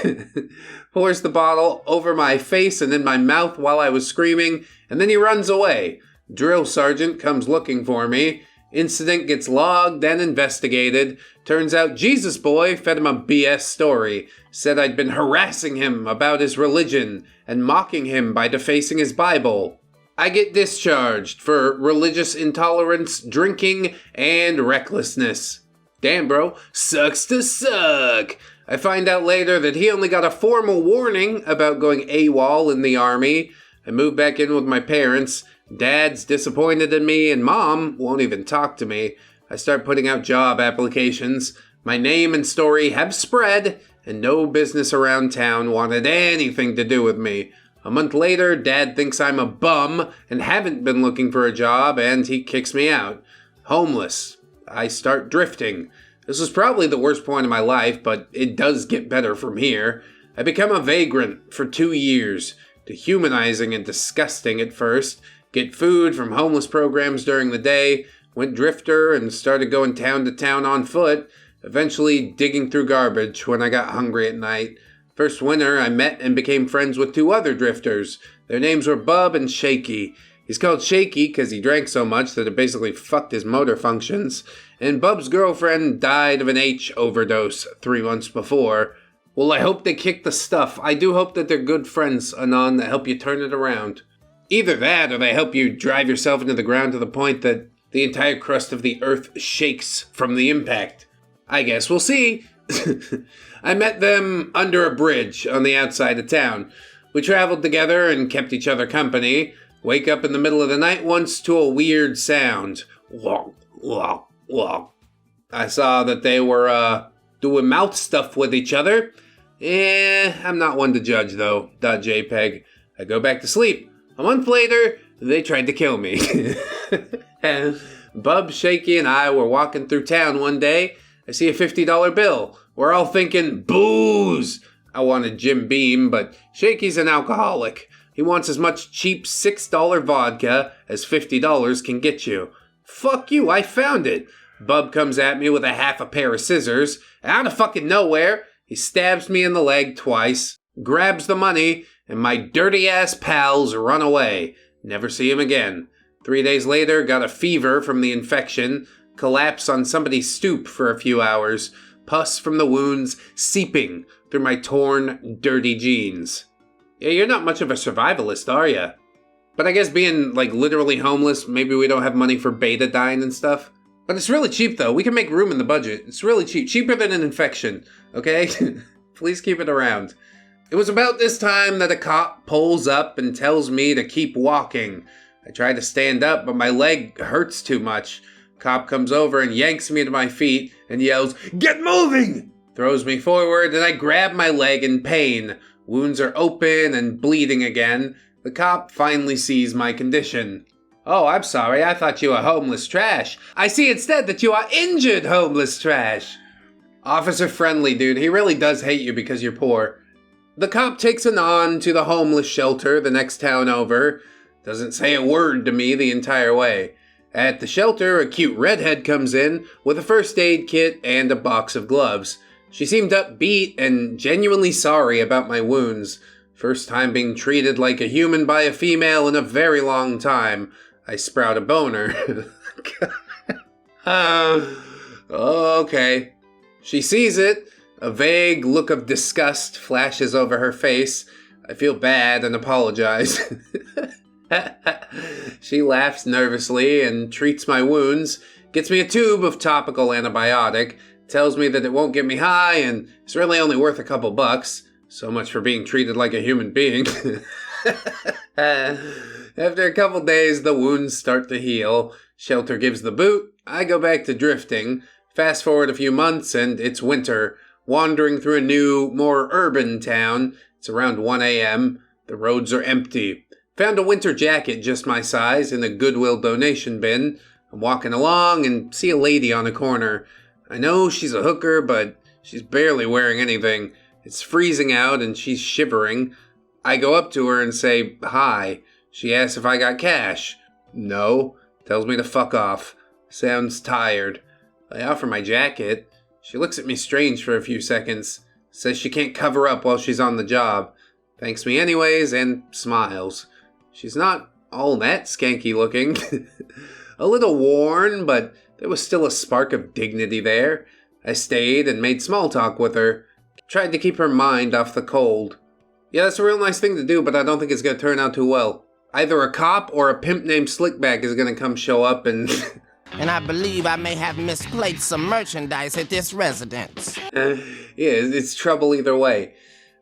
Pours the bottle over my face and in my mouth while I was screaming, and then he runs away. Drill sergeant comes looking for me. Incident gets logged and investigated. Turns out Jesus Boy fed him a BS story. Said I'd been harassing him about his religion and mocking him by defacing his Bible. I get discharged for religious intolerance, drinking, and recklessness. Damn, bro. Sucks to suck. I find out later that he only got a formal warning about going AWOL in the army. I move back in with my parents. Dad's disappointed in me, and Mom won't even talk to me. I start putting out job applications. My name and story have spread, and no business around town wanted anything to do with me. A month later, Dad thinks I'm a bum and haven't been looking for a job, and he kicks me out. Homeless. I start drifting. This was probably the worst point of my life, but it does get better from here. I become a vagrant for 2 years. Dehumanizing and disgusting at first. Get food from homeless programs during the day. Went drifter and started going town to town on foot. Eventually digging through garbage when I got hungry at night. First winter, I met and became friends with 2 other drifters. Their names were Bub and Shaky. He's called Shaky because he drank so much that it basically fucked his motor functions. And Bub's girlfriend died of an H overdose 3 months before. Well, I hope they kick the stuff. I do hope that they're good friends, Anon, that help you turn it around. Either that, or they help you drive yourself into the ground to the point that the entire crust of the earth shakes from the impact. I guess we'll see. I met them under a bridge on the outside of town. We traveled together and kept each other company. Wake up in the middle of the night once to a weird sound. Walk, walk, walk. I saw that they were, doing mouth stuff with each other. I'm not one to judge, though. .jpg. I go back to sleep. A month later, they tried to kill me. Bub, Shaky, and I were walking through town one day. I see a $50 bill. We're all thinking, booze! I wanted Jim Beam, but Shaky's an alcoholic. He wants as much cheap $6 vodka as $50 can get you. Fuck you, I found it. Bub comes at me with a half a pair of scissors. Out of fucking nowhere, he stabs me in the leg twice, grabs the money, and my dirty-ass pals run away. Never see him again. 3 days later, got a fever from the infection, collapse on somebody's stoop for a few hours, pus from the wounds seeping through my torn, dirty jeans. Yeah, you're not much of a survivalist, are ya? But I guess being, literally homeless, maybe we don't have money for betadine and stuff. But it's really cheap, though. We can make room in the budget. It's really cheap. Cheaper than an infection, okay? Please keep it around. It was about this time that a cop pulls up and tells me to keep walking. I try to stand up, but my leg hurts too much. Cop comes over and yanks me to my feet and yells, "Get moving!" Throws me forward, and I grab my leg in pain. Wounds are open and bleeding again. The cop finally sees my condition. "Oh, I'm sorry. I thought you were homeless trash. I see instead that you are injured homeless trash." Officer friendly, dude. He really does hate you because you're poor. The cop takes an on to the homeless shelter the next town over. Doesn't say a word to me the entire way. At the shelter, a cute redhead comes in with a first aid kit and a box of gloves. She seemed upbeat and genuinely sorry about my wounds. First time being treated like a human by a female in a very long time. I sprout a boner. Okay. She sees it. A vague look of disgust flashes over her face. I feel bad and apologize. She laughs nervously and treats my wounds, gets me a tube of topical antibiotic, tells me that it won't get me high and it's really only worth a couple bucks. So much for being treated like a human being. After a couple days, the wounds start to heal. Shelter gives the boot. I go back to drifting. Fast forward a few months and it's winter. Wandering through a new, more urban town. It's around 1 a.m. The roads are empty. Found a winter jacket just my size in a Goodwill donation bin. I'm walking along and see a lady on a corner. I know she's a hooker, but she's barely wearing anything. It's freezing out and she's shivering. I go up to her and say, hi. She asks if I got cash. No. Tells me to fuck off. Sounds tired. I offer my jacket. She looks at me strange for a few seconds. Says she can't cover up while she's on the job. Thanks me anyways and smiles. She's not all that skanky looking. A little worn, but there was still a spark of dignity there. I stayed and made small talk with her. Tried to keep her mind off the cold. Yeah, that's a real nice thing to do, but I don't think it's going to turn out too well. Either a cop or a pimp named Slickback is going to come show up and... And I believe I may have misplaced some merchandise at this residence. Yeah, it's trouble either way.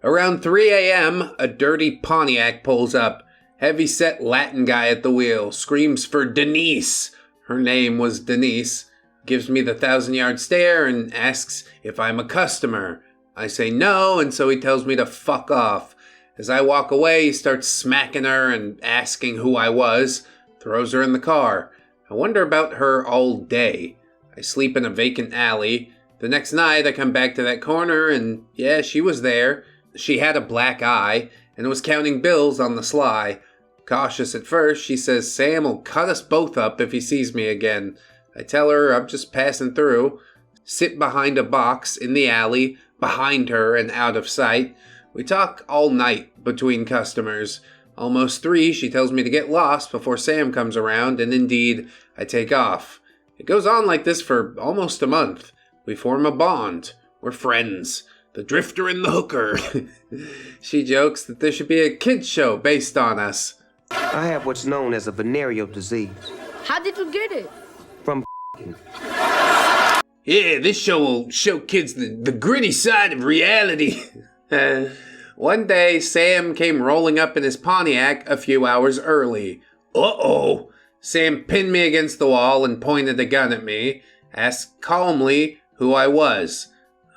Around 3 a.m., a dirty Pontiac pulls up. Heavy-set Latin guy at the wheel. Screams for Denise. Her name was Denise. Gives me the 1,000-yard stare and asks if I'm a customer. I say no, and so he tells me to fuck off. As I walk away, he starts smacking her and asking who I was. Throws her in the car. I wonder about her all day. I sleep in a vacant alley. The next night, I come back to that corner, and yeah, she was there. She had a black eye, and was counting bills on the sly. Cautious at first, she says Sam will cut us both up if he sees me again. I tell her I'm just passing through. Sit behind a box in the alley, behind her and out of sight. We talk all night between customers. Almost 3, she tells me to get lost before Sam comes around, and indeed, I take off. It goes on like this for almost a month. We form a bond. We're friends. The drifter and the hooker. She jokes that there should be a kids show based on us. I have what's known as a venereal disease. How did you get it? From Yeah, this show will show kids the gritty side of reality. One day, Sam came rolling up in his Pontiac a few hours early. Uh-oh. Sam pinned me against the wall and pointed a gun at me, asked calmly who I was.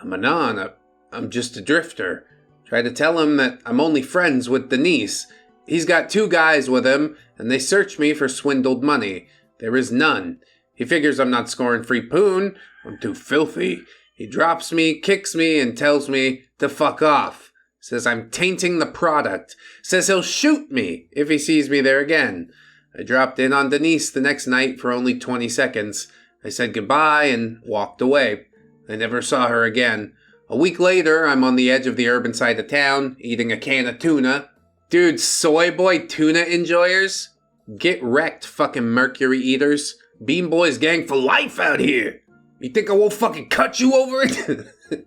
I'm Anon. I'm just a drifter. Tried to tell him that I'm only friends with Denise. He's got 2 guys with him, and they search me for swindled money. There is none. He figures I'm not scoring free poon. I'm too filthy. He drops me, kicks me, and tells me to fuck off. Says I'm tainting the product. Says he'll shoot me if he sees me there again. I dropped in on Denise the next night for only 20 seconds. I said goodbye and walked away. I never saw her again. A week later, I'm on the edge of the urban side of town, eating a can of tuna. Dude, soy boy tuna enjoyers? Get wrecked, fucking mercury eaters. Bean Boys gang for life out here. You think I won't fucking cut you over it?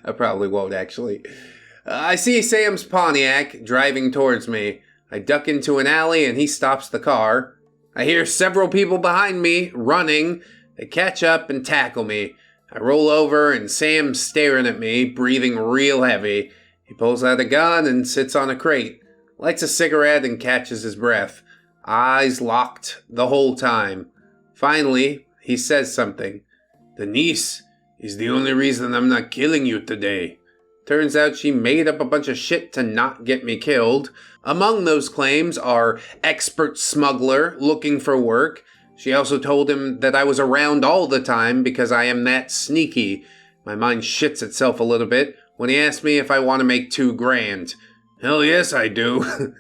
I probably won't, actually. I see Sam's Pontiac driving towards me. I duck into an alley and he stops the car. I hear several people behind me running. They catch up and tackle me. I roll over and Sam's staring at me, breathing real heavy. He pulls out a gun and sits on a crate. Lights a cigarette and catches his breath. Eyes locked the whole time. Finally, he says something. Denise is the only reason I'm not killing you today. Turns out she made up a bunch of shit to not get me killed. Among those claims are expert smuggler looking for work. She also told him that I was around all the time because I am that sneaky. My mind shits itself a little bit when he asked me if I want to make $2,000. Hell yes, I do.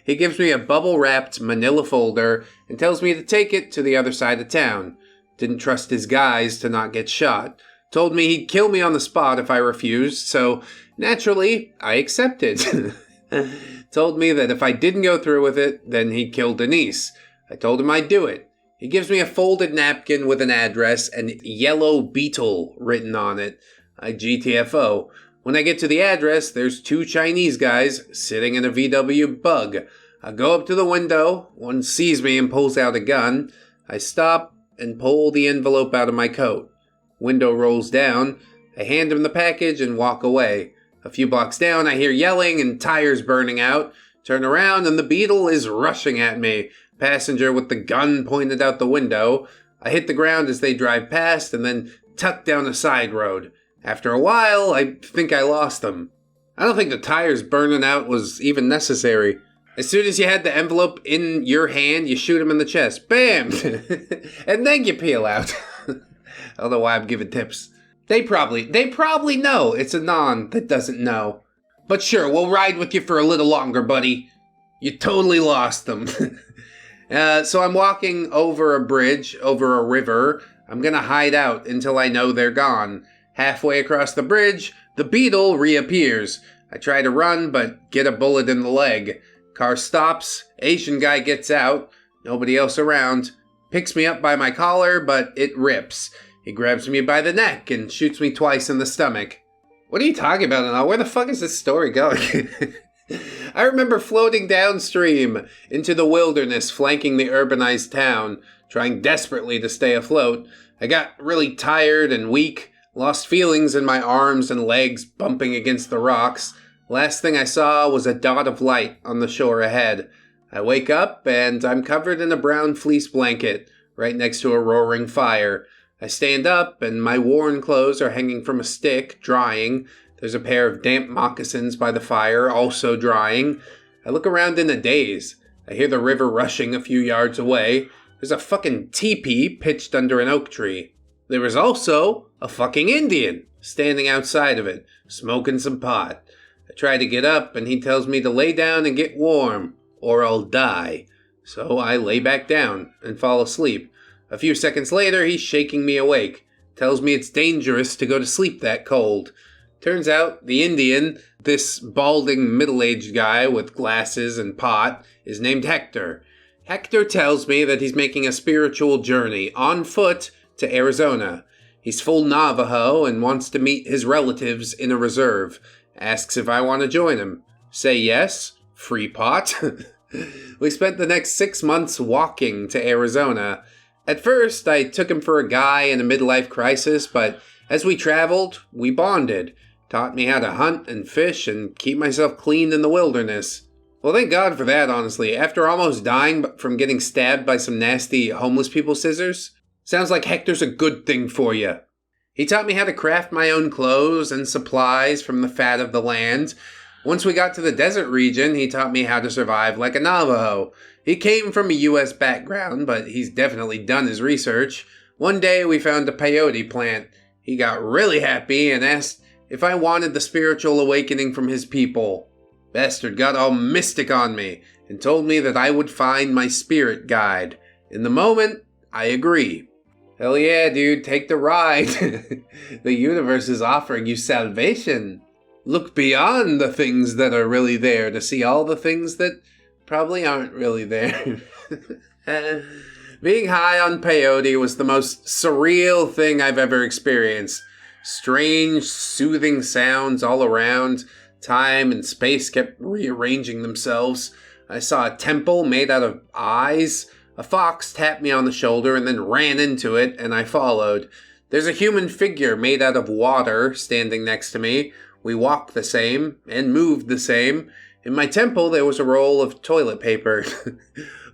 He gives me a bubble-wrapped manila folder and tells me to take it to the other side of town. Didn't trust his guys to not get shot. Told me he'd kill me on the spot if I refused, so naturally, I accepted. Told me that if I didn't go through with it, then he'd kill Denise. I told him I'd do it. He gives me a folded napkin with an address and yellow beetle written on it. I GTFO. When I get to the address, there's 2 Chinese guys sitting in a VW Bug. I go up to the window. One sees me and pulls out a gun. I stop and pull the envelope out of my coat. Window rolls down. I hand him the package and walk away. A few blocks down, I hear yelling and tires burning out. Turn around and the beetle is rushing at me. Passenger with the gun pointed out the window. I hit the ground as they drive past and then tuck down a side road. After a while, I think I lost them. I don't think the tires burning out was even necessary. As soon as you had the envelope in your hand, you shoot him in the chest. Bam! And then you peel out. I don't know why I'm giving tips. They probably know it's a non that doesn't know. But sure, we'll ride with you for a little longer, buddy. You totally lost them. So I'm walking over a bridge, over a river. I'm gonna hide out until I know they're gone. Halfway across the bridge, the beetle reappears. I try to run, but get a bullet in the leg. Car stops, Asian guy gets out, nobody else around. Picks me up by my collar, but it rips. He grabs me by the neck and shoots me twice in the stomach. What are you talking about now? Where the fuck is this story going? I remember floating downstream into the wilderness flanking the urbanized town, trying desperately to stay afloat. I got really tired and weak, lost feelings in my arms and legs bumping against the rocks. Last thing I saw was a dot of light on the shore ahead. I wake up and I'm covered in a brown fleece blanket, right next to a roaring fire. I stand up and my worn clothes are hanging from a stick, drying. There's a pair of damp moccasins by the fire, also drying. I look around in a daze. I hear the river rushing a few yards away. There's a fucking teepee pitched under an oak tree. There was also a fucking Indian standing outside of it, smoking some pot. I try to get up and he tells me to lay down and get warm, or I'll die. So I lay back down and fall asleep. A few seconds later, he's shaking me awake. Tells me it's dangerous to go to sleep that cold. Turns out the Indian, this balding middle-aged guy with glasses and pot, is named Hector. Hector tells me that he's making a spiritual journey on foot to Arizona. He's full Navajo and wants to meet his relatives in a reserve. Asks if I want to join him. Say yes. Free pot. We spent the next 6 months walking to Arizona. At first, I took him for a guy in a midlife crisis, but as we traveled, we bonded. Taught me how to hunt and fish and keep myself clean in the wilderness. Well, thank God for that, honestly. After almost dying from getting stabbed by some nasty homeless people scissors. Sounds like Hector's a good thing for you. He taught me how to craft my own clothes and supplies from the fat of the land. Once we got to the desert region, he taught me how to survive like a Navajo. He came from a U.S. background, but he's definitely done his research. One day we found a peyote plant. He got really happy and asked if I wanted the spiritual awakening from his people. Bastard got all mystic on me and told me that I would find my spirit guide. In the moment, I agree. Hell yeah, dude, take the ride. The universe is offering you salvation. Look beyond the things that are really there to see all the things that probably aren't really there. Being high on peyote was the most surreal thing I've ever experienced. Strange, soothing sounds all around. Time and space kept rearranging themselves. I saw a temple made out of eyes. A fox tapped me on the shoulder and then ran into it, and I followed. There's a human figure made out of water standing next to me. We walked the same and moved the same. In my temple, there was a roll of toilet paper.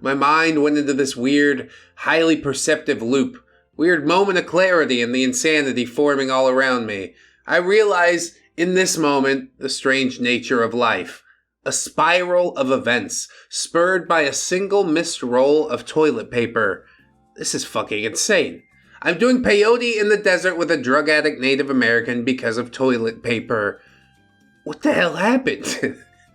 My mind went into this weird, highly perceptive loop. Weird moment of clarity and the insanity forming all around me. I realize in this moment the strange nature of life. A spiral of events, spurred by a single missed roll of toilet paper. This is fucking insane. I'm doing peyote in the desert with a drug addict Native American because of toilet paper. What the hell happened?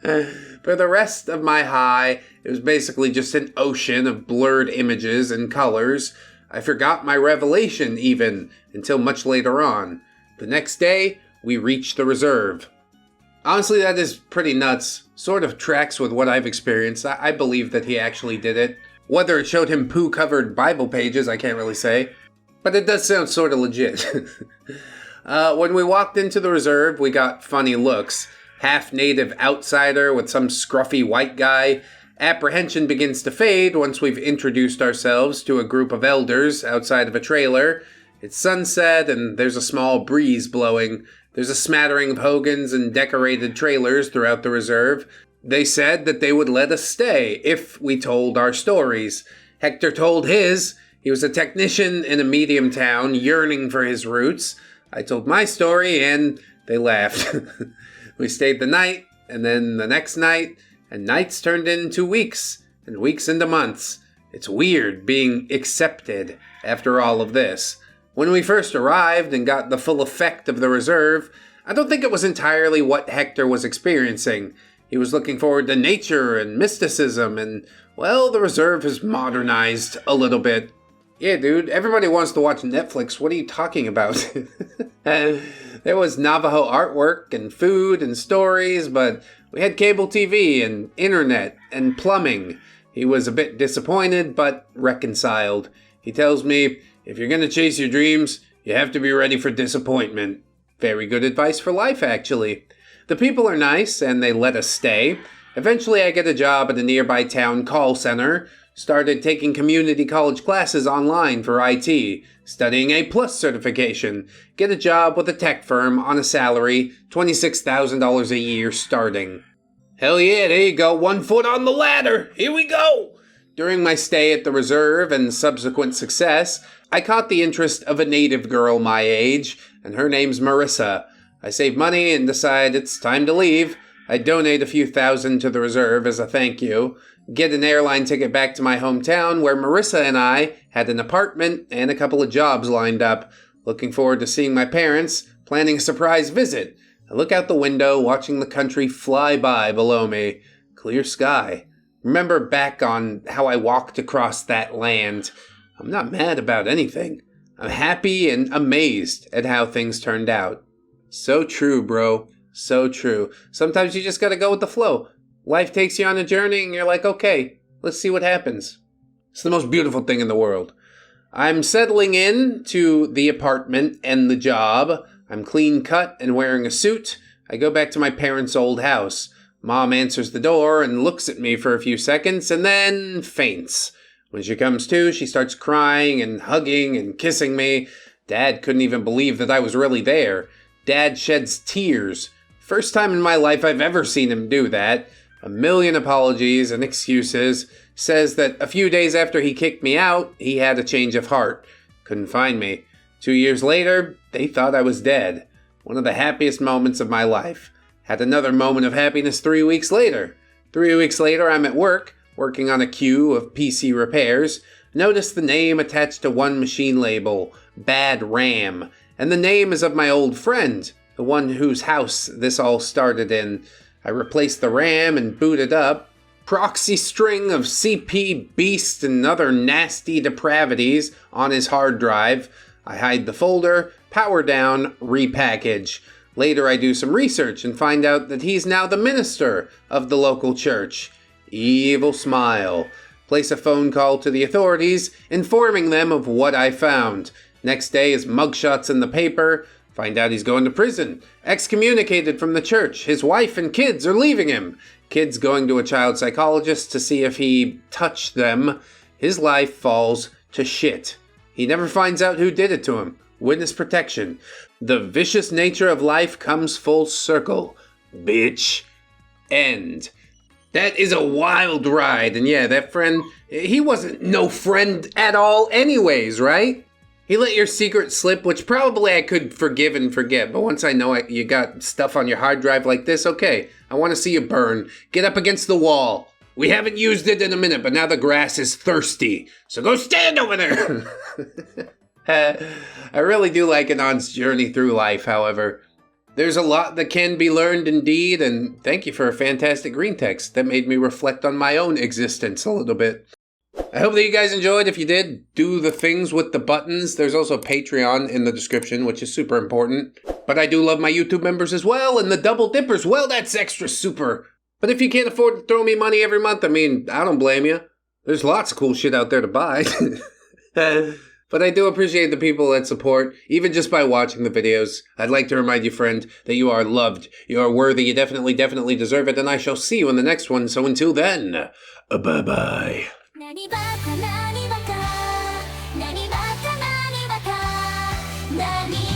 For the rest of my high, it was basically just an ocean of blurred images and colors. I forgot my revelation even, until much later on. The next day, we reached the reserve. Honestly, that is pretty nuts. Sort of tracks with what I've experienced. I believe that he actually did it. Whether it showed him poo-covered Bible pages, I can't really say. But it does sound sort of legit. When we walked into the reserve, we got funny looks. Half-native outsider with some scruffy white guy. Apprehension begins to fade once we've introduced ourselves to a group of elders outside of a trailer. It's sunset and there's a small breeze blowing. There's a smattering of hogans and decorated trailers throughout the reserve. They said that they would let us stay if we told our stories. Hector told his. He was a technician in a medium town yearning for his roots. I told my story and they laughed. We stayed the night, and then the next night, and nights turned into weeks, and weeks into months. It's weird being accepted after all of this. When we first arrived and got the full effect of the reserve, I don't think it was entirely what Hector was experiencing. He was looking forward to nature and mysticism, and, well, the reserve has modernized a little bit. Yeah, dude, everybody wants to watch Netflix. What are you talking about? There was Navajo artwork and food and stories, but we had cable TV and internet and plumbing. He was a bit disappointed, but reconciled. He tells me, if you're going to chase your dreams, you have to be ready for disappointment. Very good advice for life, actually. The people are nice, and they let us stay. Eventually, I get a job at a nearby town call center. Started taking community college classes online for IT, studying A+ certification, get a job with a tech firm on a salary, $26,000 a year starting. Hell yeah, there you go, 1 foot on the ladder, here we go! During my stay at the reserve and subsequent success, I caught the interest of a native girl my age, and her name's Marissa. I save money and decide it's time to leave. I donate a few thousand to the reserve as a thank you. Get an airline ticket back to my hometown where Marissa and I had an apartment and a couple of jobs lined up. Looking forward to seeing my parents, planning a surprise visit. I look out the window, watching the country fly by below me. Clear sky. Remember back on how I walked across that land. I'm not mad about anything. I'm happy and amazed at how things turned out. So true, bro. So true. Sometimes you just gotta go with the flow. Life takes you on a journey and you're like, okay, let's see what happens. It's the most beautiful thing in the world. I'm settling in to the apartment and the job. I'm clean cut and wearing a suit. I go back to my parents' old house. Mom answers the door and looks at me for a few seconds and then faints. When she comes to, she starts crying and hugging and kissing me. Dad couldn't even believe that I was really there. Dad sheds tears. First time in my life I've ever seen him do that. A million apologies and excuses. Says that a few days after he kicked me out, he had a change of heart. Couldn't find me. 2 years later, they thought I was dead. One of the happiest moments of my life. Had another moment of happiness 3 weeks later. 3 weeks later, I'm at work, working on a queue of PC repairs. Notice the name attached to one machine label, Bad RAM. And the name is of my old friend, the one whose house this all started in. I replaced the RAM and booted up. Proxy string of CP Beast and other nasty depravities on his hard drive. I hide the folder, power down, repackage. Later I do some research and find out that he's now the minister of the local church. Evil smile. Place a phone call to the authorities, informing them of what I found. Next day is mugshots in the paper. Find out he's going to prison. Excommunicated from the church. His wife and kids are leaving him. Kids going to a child psychologist to see if he touched them. His life falls to shit. He never finds out who did it to him. Witness protection. The vicious nature of life comes full circle. Bitch. End. That is a wild ride. And yeah, that friend, he wasn't no friend at all anyways, right? He let your secret slip, which probably I could forgive and forget, but once I know you got stuff on your hard drive like this, okay, I want to see you burn. Get up against the wall. We haven't used it in a minute, but now the grass is thirsty, so go stand over there! I really do like Anon's journey through life, however. There's a lot that can be learned indeed, and thank you for a fantastic green text that made me reflect on my own existence a little bit. I hope that you guys enjoyed. If you did, do the things with the buttons. There's also Patreon in the description, which is super important. But I do love my YouTube members as well, and the double dippers, well, that's extra super. But if you can't afford to throw me money every month, I mean, I don't blame you. There's lots of cool shit out there to buy. But I do appreciate the people that support, even just by watching the videos. I'd like to remind you, friend, that you are loved, you are worthy, you definitely deserve it, and I shall see you in the next one. So until then, bye-bye. Nani baka, nani baka, nani baka, nani